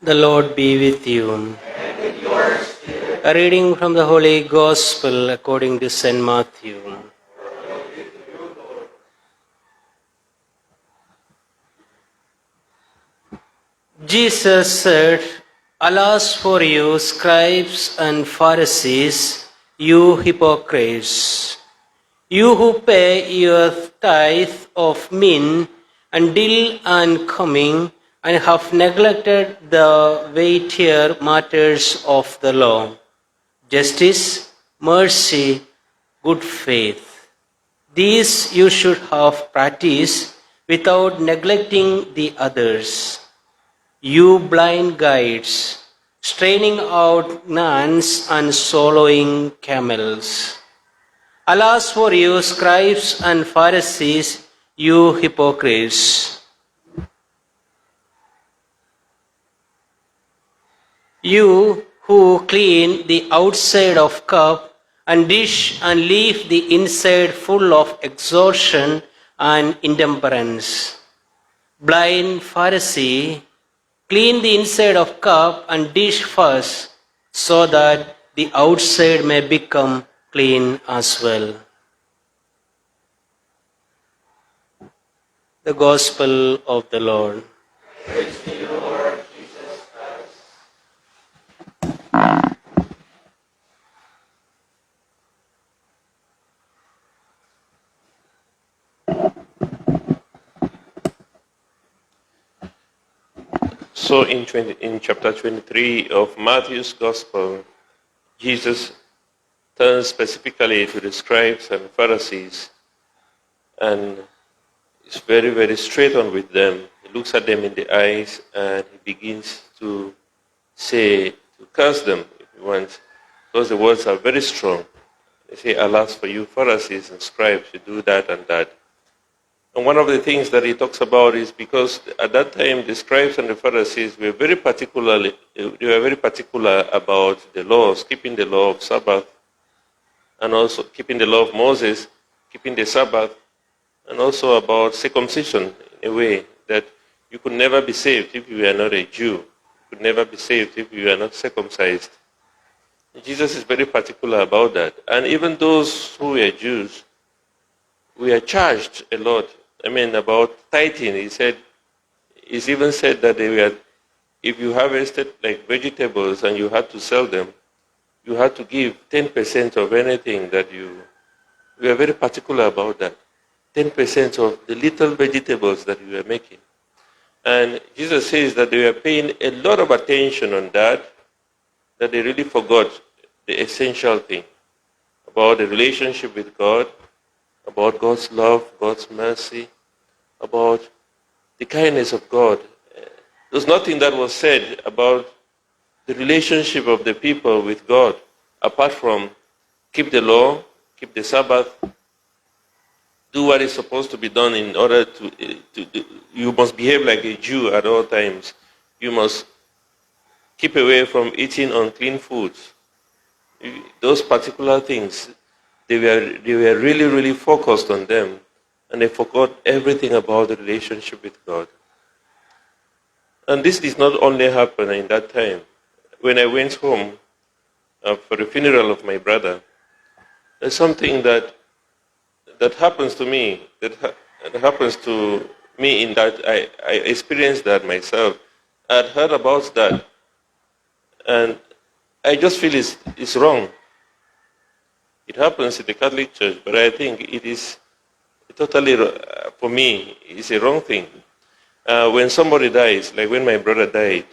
The Lord be with you. And with your spirit. A reading from the Holy Gospel according to St. Matthew. Jesus said, "Alas for you, scribes and Pharisees, you hypocrites! You who pay your tithe of mint and dill and cumin, and have neglected the weightier matters of the law, justice, mercy, good faith. These you should have practiced without neglecting the others. You blind guides, straining out gnats and swallowing camels. Alas for you, scribes and Pharisees, you hypocrites! You who clean the outside of cup and dish and leave the inside full of exhaustion and intemperance. Blind Pharisee, clean the inside of cup and dish first, so that the outside may become clean as well." The Gospel of the Lord. Praise to you, Lord Jesus Christ. So in chapter 23 of Matthew's Gospel, Jesus turns specifically to the scribes and Pharisees and is very, very straight on with them. He looks at them in the eyes and he begins to curse them if he wants, because the words are very strong. They say, "Alas for you, Pharisees and scribes, you do that and that." And one of the things that he talks about is because at that time the scribes and the Pharisees were very particular about the laws, keeping the law of Sabbath, and also keeping the law of Moses, keeping the Sabbath, and also about circumcision in a way that you could never be saved if you were not a Jew. You could never be saved if you were not circumcised. Jesus is very particular about that. And even those who were Jews, we are charged a lot. About tithing, it's even said that if you harvested like vegetables and you had to sell them, you had to give 10% of anything that we are very particular about that. 10% of the little vegetables that you are making. And Jesus says that they were paying a lot of attention on that they really forgot the essential thing about the relationship with God, about God's love, God's mercy, about the kindness of God. There's nothing that was said about the relationship of the people with God, apart from keep the law, keep the Sabbath, do what is supposed to be done in order to you must behave like a Jew at all times. You must keep away from eating unclean foods. Those particular things, they were really, really focused on them, and they forgot everything about the relationship with God. And this did not only happen in that time. When I went home for the funeral of my brother, there's something that happens to me, that happens to me in that I experienced that myself. I'd heard about that, and I just feel it's wrong. It happens in the Catholic Church, but I think it is totally, for me, it's a wrong thing. When somebody dies, like when my brother died,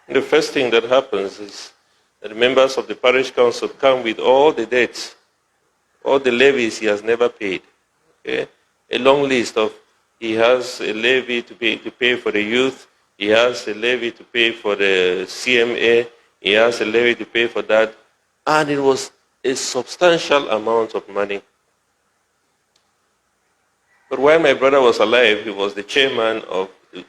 the first thing that happens is that the members of the parish council come with all the debts, all the levies he has never paid. Okay? A long list of, he has a levy to pay for the youth, he has a levy to pay for the CMA, he has a levy to pay for that, and it was a substantial amount of money. But while my brother was alive, he was the chairman of the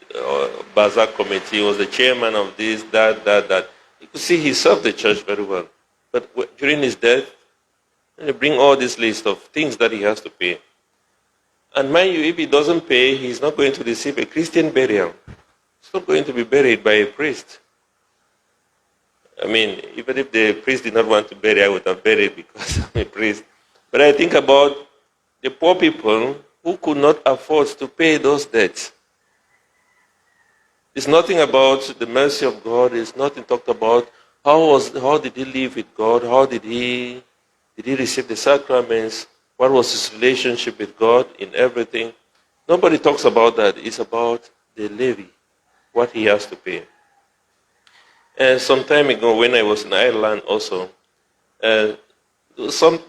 Bazaar committee, he was the chairman of this, that. You could see he served the church very well. But during his death, they bring all this list of things that he has to pay. And mind you, if he doesn't pay, he's not going to receive a Christian burial. It's not going to be buried by a priest. I mean, even if the priest did not want to bury, I would have buried because I'm a priest. But I think about the poor people who could not afford to pay those debts. It's nothing about the mercy of God. It's nothing talked about how did he live with God? How did he receive the sacraments? What was his relationship with God in everything? Nobody talks about that. It's about the levy, what he has to pay. And some time ago, when I was in Ireland also, the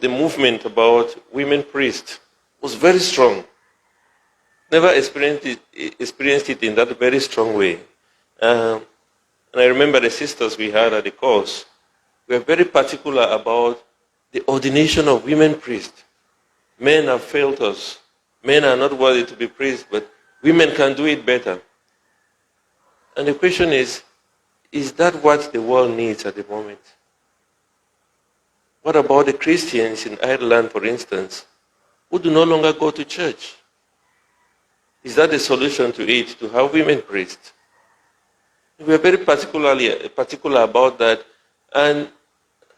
movement about women priests was very strong. Never experienced it in that very strong way. And I remember the sisters we had at the course were very particular about the ordination of women priests. Men have failed us. Men are not worthy to be priests, but women can do it better. And the question is that what the world needs at the moment? What about the Christians in Ireland, for instance, who do no longer go to church? Is that the solution to it, to have women priests? We are very particular about that. And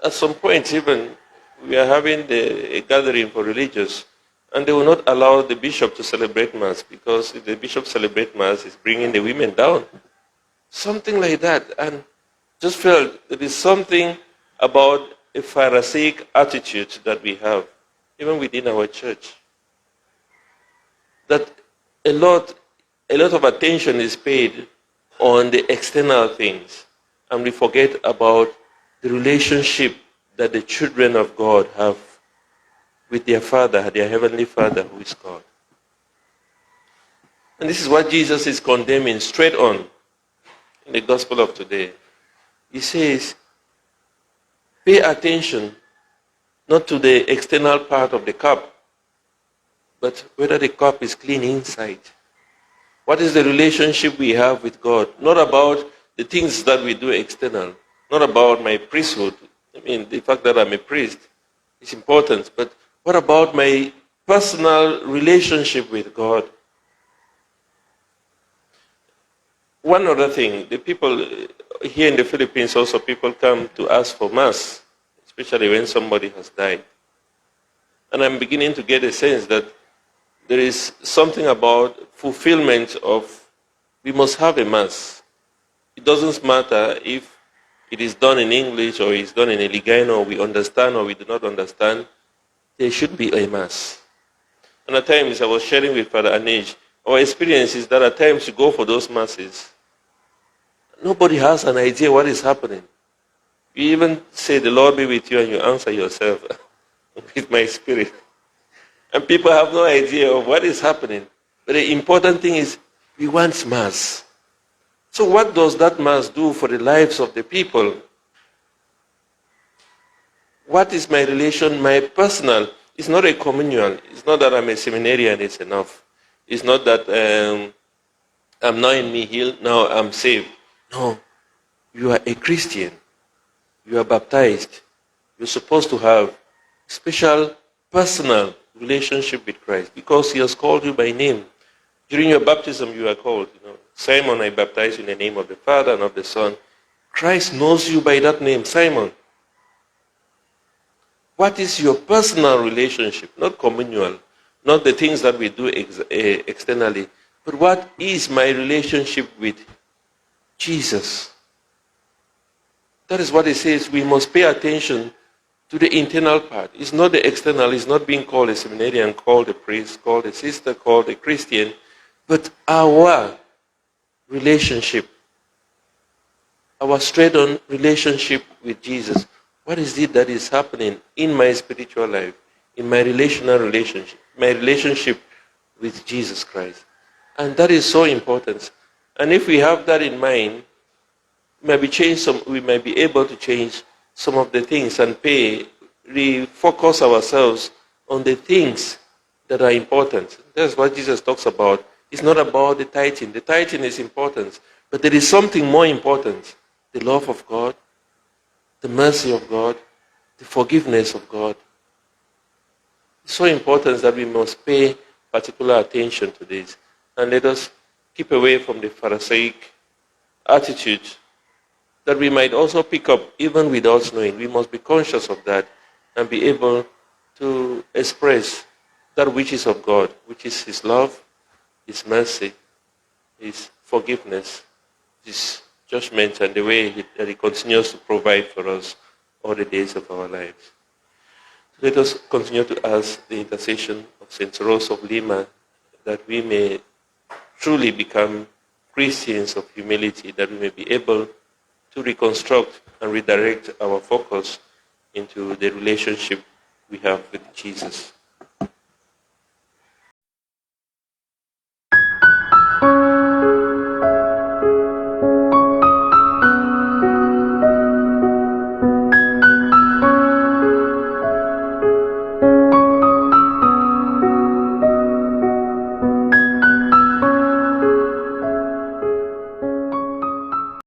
at some point even, we are having a gathering for religious, and they will not allow the bishop to celebrate Mass because if the bishop celebrates Mass, it's bringing the women down. Something like that. And just felt there is something about a Pharisaic attitude that we have, even within our church. That a lot of attention is paid on the external things, and we forget about the relationship that the children of God have with their Father, their Heavenly Father, who is God. And this is what Jesus is condemning straight on in the gospel of today. He says, pay attention not to the external part of the cup, but whether the cup is clean inside. What is the relationship we have with God? Not about the things that we do external, not about my priesthood. I mean, the fact that I'm a priest is important, but what about my personal relationship with God? One other thing, the people here in the Philippines also, people come to ask for Mass, especially when somebody has died. And I'm beginning to get a sense that there is something about fulfillment of, we must have a Mass. It doesn't matter if it is done in English or it's done in Iligano, or we understand or we do not understand. There should be a Mass. And at times, I was sharing with Father Anej, our experience is that at times you go for those Masses, nobody has an idea what is happening. You even say, the Lord be with you, and you answer yourself, with my spirit. And people have no idea of what is happening. But the important thing is, we want Mass. So what does that Mass do for the lives of the people? What is my relation, my personal? It's not a communal. It's not that I'm a seminarian, it's enough. It's not that I'm now in me healed, now I'm saved. No, you are a Christian. You are baptized. You're supposed to have special personal relationship with Christ because he has called you by name. During your baptism, you are called, Simon, I baptize you in the name of the Father and of the Son. Christ knows you by that name, Simon. What is your personal relationship? Not communal, not the things that we do externally, but what is my relationship with Jesus? That is what it says. We must pay attention to the internal part. It's not the external. It's not being called a seminarian, called a priest, called a sister, called a Christian, but our relationship, our straight-on relationship with Jesus. What is it that is happening in my spiritual life, in my relational relationship, my relationship with Jesus Christ? And that is so important. And if we have that in mind, we might be able to change some of the things and refocus ourselves on the things that are important. That's what Jesus talks about. It's not about the tithing. The tithing is important, but there is something more important. The love of God, the mercy of God, the forgiveness of God. It's so important that we must pay particular attention to this. And let us keep away from the Pharisaic attitude that we might also pick up even without knowing. We must be conscious of that and be able to express that which is of God, which is His love, His mercy, His forgiveness, His judgment, and the way that He continues to provide for us all the days of our lives. Let us continue to ask the intercession of Saint Rose of Lima that we may truly become Christians of humility, that we may be able to reconstruct and redirect our focus into the relationship we have with Jesus.